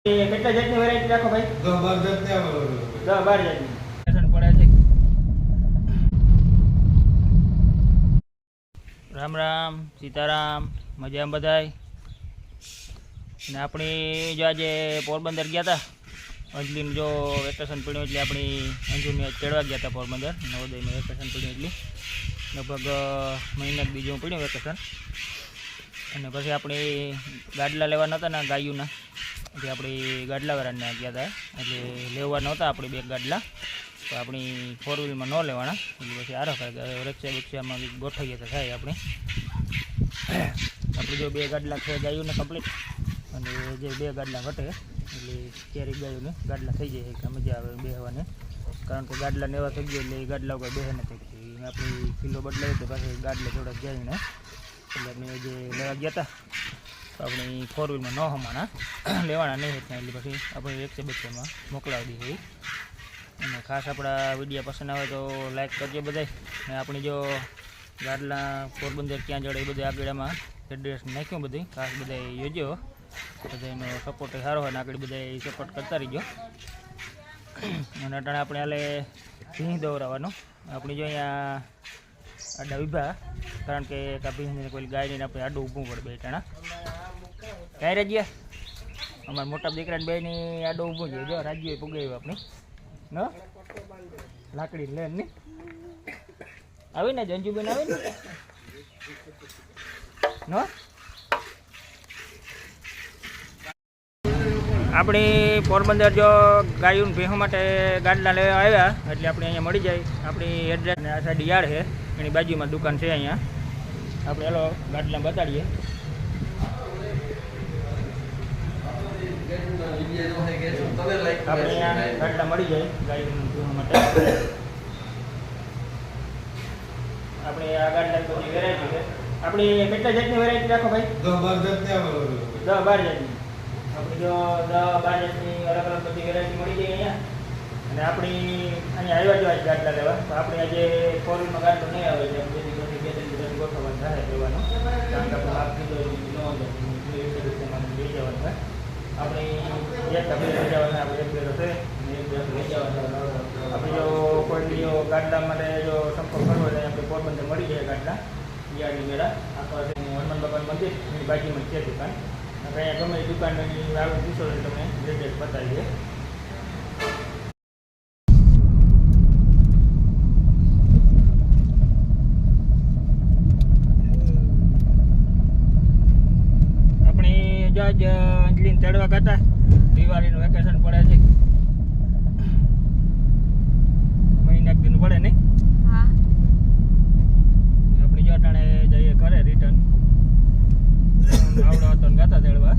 કેટલા જાતની વેરાયટી રાખો ભાઈ? 10-12 જાતની આવે. 10-12 જાતની પસંદ પડે છે. રામ રામ સીતારામ, મજામાં બધાય. ને આપણી જો આજે પોરબંદર ગયા હતા, અંજલીનું જો વેકેશન પડ્યું એટલે આપણી અંજુને તેડવા ગયા હતા પોરબંદર. નવોદયનું વેકેશન પડ્યું એટલે લગભગ મહિના બીજું પડ્યું વેકેશન. અને પછી આપણે ગાડલા લેવાના હતા ને ગાયુંના, એટલે આપણી ગાડલાવાળાને ગયા હતા, એટલે લેવા નહોતા આપણે બે ગાડલા, તો આપણી 4 વ્હીલમાં ન લેવાના. એટલે પછી આરો રક્ષા બક્ષામાં ગોઠવીએ તો થાય. આપણે જો 2 ગાડલા છે ગાયુંને કમ્પ્લીટ, અને જે 2 ગાડલા ઘટે એટલે ક્યારેક ગાયુંને ગાડલા થઈ જાય કે મજા આવે બેહવાને. કારણ કે ગાડલાને એવા થઈ ગયો એટલે એ ગાડલા ઉપર બેહે નથી. આપણી કિલ્લો બદલાય તો પાછી ગાડલા થોડાક જાય ને, એટલે આપણે જે લેવા ગયા હતા તો આપણે 4 વ્હીલમાં ન હમાણા લેવાના નહીં હતા, એટલે પછી આપણે 100-200માં મોકલાવી દઈએ. અને ખાસ આપણા વિડીયો પસંદ આવે તો લાઈક કરજો બધાય. અને આપણી જો ગાડલા પોરબંદર ક્યાં જડે એ બધે આગળમાં એડ્રેસ નાખ્યું બધી, ખાસ બધા જોજો. બધાનો સપોર્ટ સારો હોય ને આગળ બધા સપોર્ટ કરતા રહીજો. અને અટાણે આપણે હાલે સિંહ દોરાવવાનું. આપણે જો અહીંયા આડા ઊભા, કારણ કે ભીંને કોઈ ગાયને આપણે આડું ઊભું પડે બે ટાણા. કાંઈ રાજ્ય અમારા મોટા દીકરાને બેની આડું ઊભું છે. જો રાજ્ય પુગાવ્યું આપણે ન લાકડી લે ને આવી ને જંજુબેન આવી ને આપણે પોરબંદર જો ગાયું ભેહો માટે ગાડલા લેવા આવ્યા એટલે આપણે અહીંયા મળી જાય. આપણી એડ્રેસ અને આ સાઈડ યાર્ડ છે, એની બાજુમાં દુકાન છે. અહીંયા આપણે હાલો ગાડલા બતાડીએ. આપણે અહીંયા ગાડલા મળી જાય ગાયું ભેહો માટે. આપણે આ ગાડલા બધી વેરાયટી છે. આપણી કેટલા જાતની વેરાયટી રાખો ભાઈ? 10-12 જાતની આવે. 10-12 જાતની. આપણે જો 10-12 જાતની અલગ અલગ બધી વેરાયટી મળી જાય અહીંયા. અને આપણી અહીંયા આવ્યા જો આજ ગાડલા લેવા, તો આપણે આજે 4 વ્હીલમાં ગાડલો નહીં આવે એટલે બધી બધી ગોઠવવાનું થાય લેવાનું. કારણ કે આપણે લાભ કીધો લઈ જવાનું હોય. આપણે એક ડબ્બે લઈ જવાના, આપણે 1 બેડો છે અને 1 બેડો લઈ જવાના. આપણે જો કોઈ ગાડલા માટે જો સંપર્ક કરવો એટલે આપણે પોરબંદર મળી જાય ગાડલા યાર્ડની મેળા. આખા હનુમાન બાબાનું મંદિર એની બાજુમાં છે દુકાન. અહીંયા ગમે એ દુકાનની આવે પૂછો એટલે તમે એડ્રેસ બતાવીએ. આપણે જો આજ અંજલીને તેડવા ગયા, દિવાળીનું વેકેશન પડે છે, મહિના દિન પડે નહીં. આપણે જો અટાણે જઈએ ઘરે રિટર્ન. આવડો હતો ને ગાતા તેડવા.